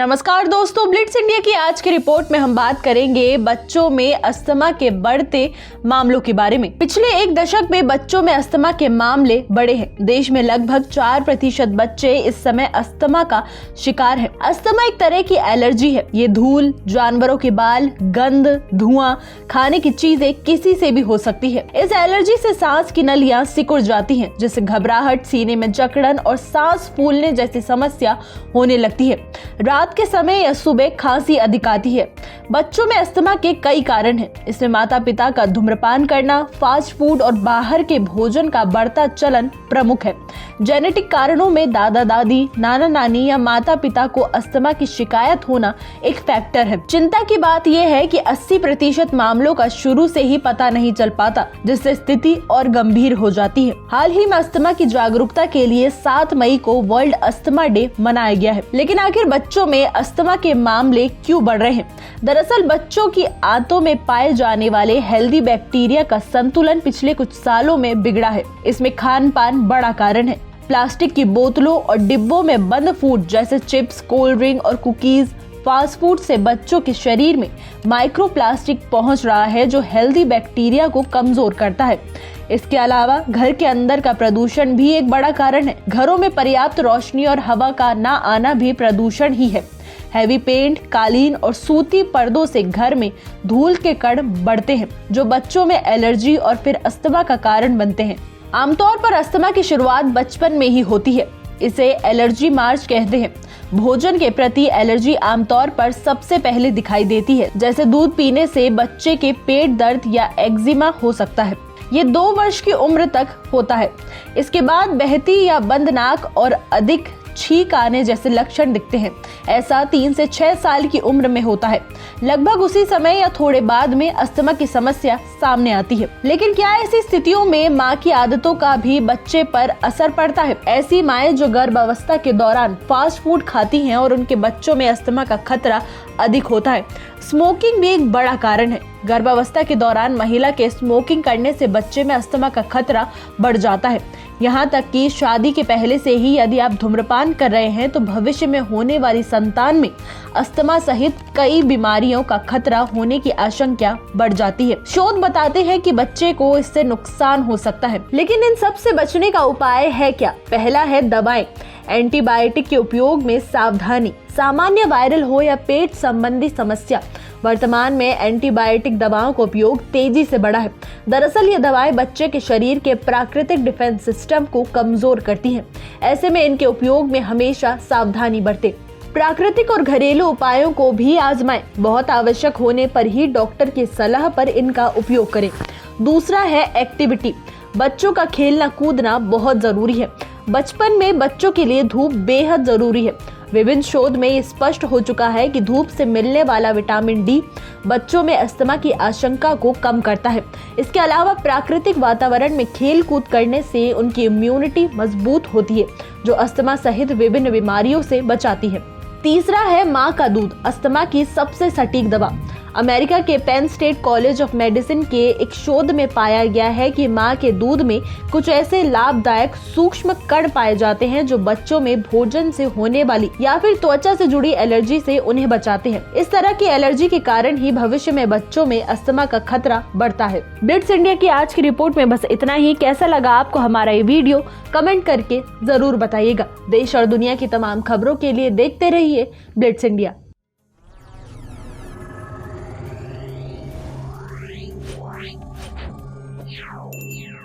नमस्कार दोस्तों, Blitz India की आज की रिपोर्ट में हम बात करेंगे बच्चों में अस्थमा के बढ़ते मामलों के बारे में। पिछले एक दशक में बच्चों में अस्थमा के मामले बढ़े हैं। देश में लगभग 4% बच्चे इस समय अस्थमा का शिकार हैं। अस्थमा एक तरह की एलर्जी है। ये धूल, जानवरों के बाल, गंध, धुआं, खाने की चीजें किसी से भी हो सकती है। इस एलर्जी से सांस की नलियां सिकुड़ जाती हैं, जिससे घबराहट, सीने में जकड़न और सांस फूलने जैसी समस्या होने लगती है। रात के समय या सुबह खांसी अधिक आती है। बच्चों में अस्थमा के कई कारण हैं। इसमें माता पिता का धूम्रपान करना, फास्ट फूड और बाहर के भोजन का बढ़ता चलन प्रमुख है। जेनेटिक कारणों में दादा दादी, नाना नानी या माता पिता को अस्थमा की शिकायत होना एक फैक्टर है। चिंता की बात यह है कि 80% मामलों का शुरू से ही पता नहीं चल पाता, जिससे स्थिति और गंभीर हो जाती है। हाल ही में अस्थमा की जागरूकता के लिए 7 मई को वर्ल्ड अस्थमा डे मनाया गया है। लेकिन आखिर बच्चों में अस्थमा के मामले क्यों बढ़ रहे हैं? दरअसल बच्चों की आंतों में पाए जाने वाले हेल्दी बैक्टीरिया का संतुलन पिछले कुछ सालों में बिगड़ा है। इसमें खान पान बड़ा कारण है। प्लास्टिक की बोतलों और डिब्बों में बंद फूड जैसे चिप्स, कोल्ड ड्रिंक और कुकीज, फास्ट फूड से बच्चों के शरीर में माइक्रोप्लास्टिक पहुंच रहा है, जो हेल्दी बैक्टीरिया को कमजोर करता है। इसके अलावा घर के अंदर का प्रदूषण भी एक बड़ा कारण है। घरों में पर्याप्त रोशनी और हवा का ना आना भी प्रदूषण ही है। हैवी पेंट, कालीन और सूती पर्दों से घर में धूल के कण बढ़ते हैं, जो बच्चों में एलर्जी और फिर अस्थमा का कारण बनते हैं। आमतौर पर अस्थमा की शुरुआत बचपन में ही होती है। इसे एलर्जी मार्च कहते हैं। भोजन के प्रति एलर्जी आमतौर पर सबसे पहले दिखाई देती है, जैसे दूध पीने से बच्चे के पेट दर्द या एक्जिमा हो सकता है। ये 2 वर्ष की उम्र तक होता है। इसके बाद बहती या बंद नाक और अधिक छींक आने जैसे लक्षण दिखते हैं। ऐसा 3 से 6 साल की उम्र में होता है। लगभग उसी समय या थोड़े बाद में अस्थमा की समस्या सामने आती है। लेकिन क्या ऐसी स्थितियों में माँ की आदतों का भी बच्चे पर असर पड़ता है? ऐसी माएं जो गर्भावस्था के दौरान फास्ट फूड खाती हैं और उनके बच्चों में अस्थमा का खतरा अधिक होता है। स्मोकिंग भी एक बड़ा कारण है। गर्भावस्था के दौरान महिला के स्मोकिंग करने से बच्चे में अस्थमा का खतरा बढ़ जाता है। यहाँ तक कि शादी के पहले से ही यदि आप धूम्रपान कर रहे हैं तो भविष्य में होने वाली संतान में अस्थमा सहित कई बीमारियों का खतरा होने की आशंका बढ़ जाती है। शोध बताते हैं कि बच्चे को इससे नुकसान हो सकता है। लेकिन इन सब से बचने का उपाय है क्या? पहला है दवाएं। एंटीबायोटिक के उपयोग में सावधानी। सामान्य वायरल हो या पेट संबंधी समस्या, वर्तमान में एंटीबायोटिक दवाओं का उपयोग तेजी से बढ़ा है। दरअसल ये दवाएं बच्चे के शरीर के प्राकृतिक डिफेंस सिस्टम को कमजोर करती हैं। ऐसे में इनके उपयोग में हमेशा सावधानी बरतें। प्राकृतिक और घरेलू उपायों को भी आजमाएं। बहुत आवश्यक होने पर ही डॉक्टर की सलाह पर इनका उपयोग करें। दूसरा है एक्टिविटी। बच्चों का खेलना कूदना बहुत जरूरी है। बचपन में बच्चों के लिए धूप बेहद जरूरी है। विभिन्न शोध में ये स्पष्ट हो चुका है कि धूप से मिलने वाला विटामिन डी बच्चों में अस्थमा की आशंका को कम करता है। इसके अलावा प्राकृतिक वातावरण में खेल कूद करने से उनकी इम्यूनिटी मजबूत होती है, जो अस्थमा सहित विभिन्न बीमारियों से बचाती है। तीसरा है माँ का दूध, अस्थमा की सबसे सटीक दवा। अमेरिका के Penn State college of medicine के एक शोध में पाया गया है कि माँ के दूध में कुछ ऐसे लाभदायक सूक्ष्म कण पाए जाते हैं जो बच्चों में भोजन से होने वाली या फिर त्वचा से जुड़ी एलर्जी से उन्हें बचाते हैं। इस तरह की एलर्जी के कारण ही भविष्य में बच्चों में अस्थमा का खतरा बढ़ता है। ब्लिट्स इंडिया की आज की रिपोर्ट में बस इतना ही। कैसा लगा आपको हमारा ये वीडियो? कमेंट करके जरूर बताइएगा। देश और दुनिया की तमाम खबरों के लिए देखते रहिए ब्लिट्स इंडिया। Yeah.